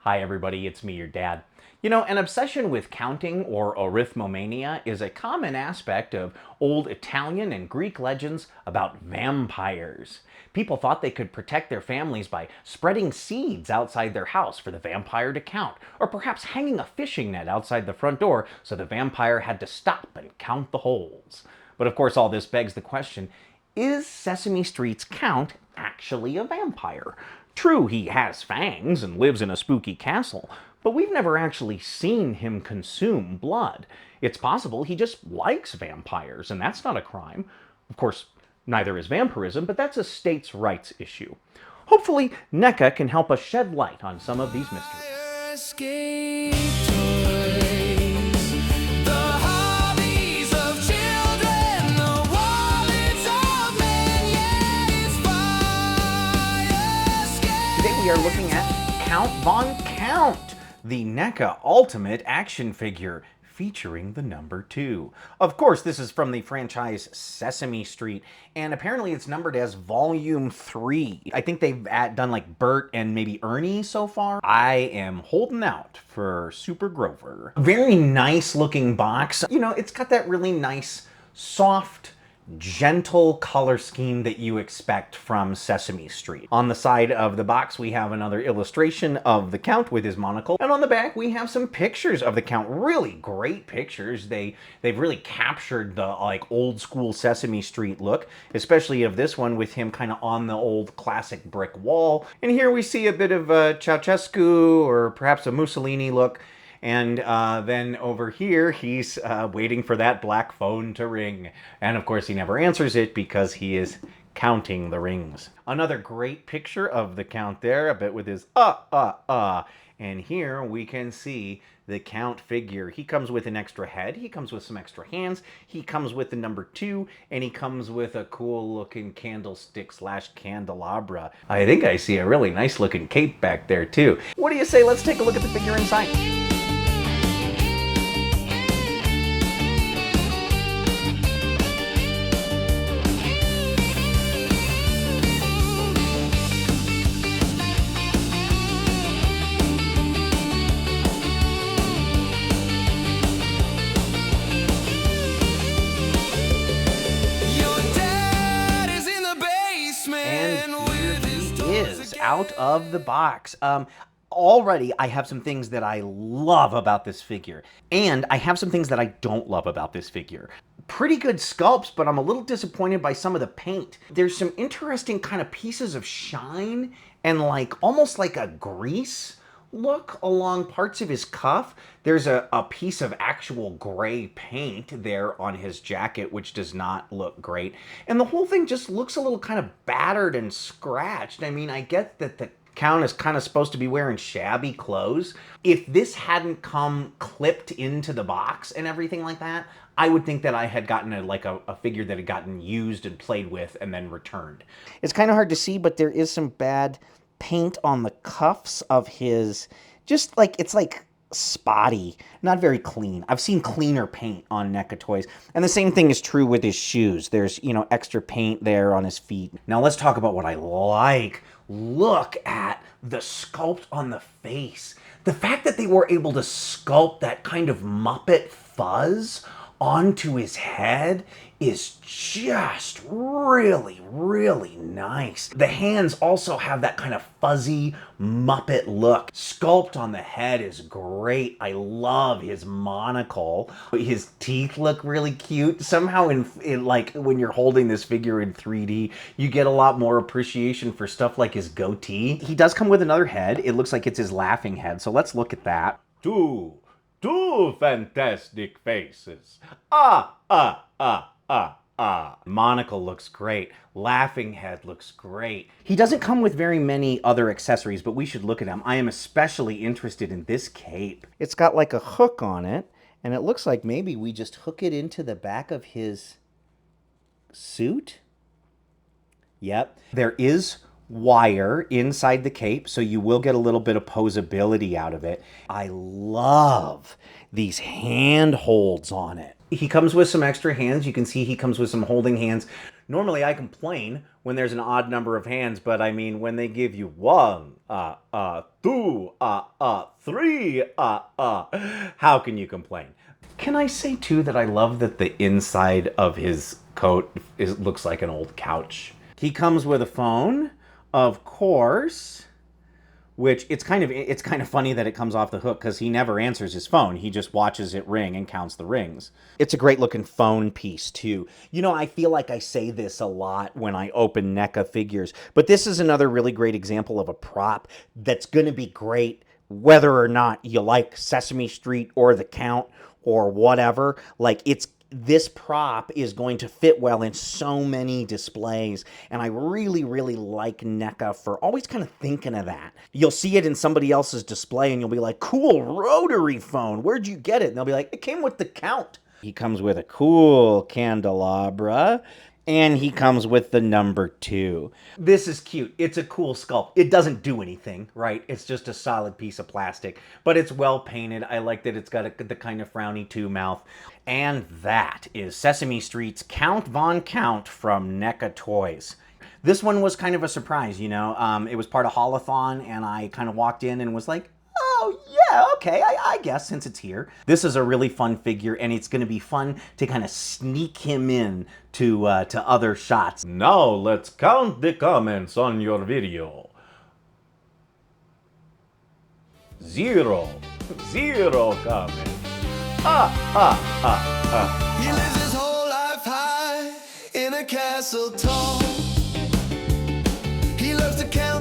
Hi everybody, it's me, your dad. You know, an obsession with counting or arithmomania is a common aspect of old Italian and Greek legends about vampires. People thought they could protect their families by spreading seeds outside their house for the vampire to count, or perhaps hanging a fishing net outside the front door so the vampire had to stop and count the holes. But of course, all this begs the question, is Sesame Street's Count actually a vampire? True, he has fangs and lives in a spooky castle, but we've never actually seen him consume blood. It's possible he just likes vampires, and that's not a crime. Of course, neither is vampirism, but that's a states' rights issue. Hopefully, NECA can help us shed light on some of these mysteries. We are looking at Count Von Count, the NECA Ultimate action figure featuring the number 2. Of course, this is from the franchise Sesame Street, and apparently it's numbered as Volume 3. I think they've done like Bert and maybe Ernie so far. I am holding out for Super Grover. Very nice looking box. You know, it's got that really nice, soft, gentle color scheme that you expect from Sesame Street. On the side of the box, we have another illustration of the Count with his monocle, and on the back we have some pictures of the Count. Really great pictures. They've really captured the like old school Sesame Street look, especially of this one with him kind of on the old classic brick wall. And here we see a bit of a Ceausescu or perhaps a Mussolini look. And then over here, he's waiting for that black phone to ring. And of course, he never answers it because he is counting the rings. Another great picture of the Count there, a bit with his And here we can see the Count figure. He comes with an extra head, he comes with some extra hands, he comes with the number 2, and he comes with a cool looking candlestick / candelabra. I think I see a really nice looking cape back there too. What do you say? Let's take a look at the figure inside. Out of the box. Already I have some things that I love about this figure, and I have some things that I don't love about this figure. Pretty good sculpts, but I'm a little disappointed by some of the paint. There's some interesting kind of pieces of shine and like almost like a grease look along parts of his cuff. There's a piece of actual gray paint there on his jacket, which does not look great. And the whole thing just looks a little kind of battered and scratched. I mean, I get that the Count is kind of supposed to be wearing shabby clothes. If this hadn't come clipped into the box and everything like that, I would think that I had gotten a figure that had gotten used and played with and then returned. It's kind of hard to see, but there is some bad paint on the cuffs of his, just like, it's like spotty, not very clean. I've seen cleaner paint on NECA toys. And the same thing is true with his shoes. There's, you know, extra paint there on his feet. Now let's talk about what I like. Look at the sculpt on the face. The fact that they were able to sculpt that kind of Muppet fuzz onto his head is just really, really nice. The hands also have that kind of fuzzy Muppet look. Sculpt on the head is great. I love his monocle. His teeth look really cute. Somehow in like when you're holding this figure in 3D, you get a lot more appreciation for stuff like his goatee. He does come with another head. It looks like it's his laughing head. So let's look at that. Two fantastic faces. Monocle looks great. Laughing head looks great. He doesn't come with very many other accessories, but we should look at them. I am especially interested in this cape. It's got like a hook on it, and it looks like maybe we just hook it into the back of his suit. Yep. There is wire inside the cape, so you will get a little bit of posability out of it. I love these hand holds on it. He comes with some extra hands. You can see he comes with some holding hands. Normally I complain when there's an odd number of hands, but I mean, when they give you 1, 2, 3, how can you complain? Can I say too that I love that the inside of his coat looks like an old couch? He comes with a phone, of course, which it's kind of funny that it comes off the hook because he never answers his phone. He just watches it ring and counts the rings. It's a great looking phone piece too. You know, I feel like I say this a lot when I open NECA figures, but this is another really great example of a prop that's going to be great whether or not you like Sesame Street or The Count or whatever. Like, this prop is going to fit well in so many displays, and I really, really like NECA for always kind of thinking of that. You'll see it in somebody else's display, and you'll be like, cool rotary phone, where'd you get it? And they'll be like, it came with The Count. He comes with a cool candelabra, and he comes with the number 2. This is cute. It's a cool sculpt. It doesn't do anything, right? It's just a solid piece of plastic, but it's well painted. I like that it's got the kind of frowny 2 mouth. And that is Sesame Street's Count Von Count from NECA Toys. This one was kind of a surprise, you know. It was part of Haulathon, and I kind of walked in and was like, oh, yeah, okay, I guess, since it's here. This is a really fun figure, and it's going to be fun to kind of sneak him in to other shots. Now let's count the comments on your video. 0 comments. He lives his whole life high in a castle tall. He loves to count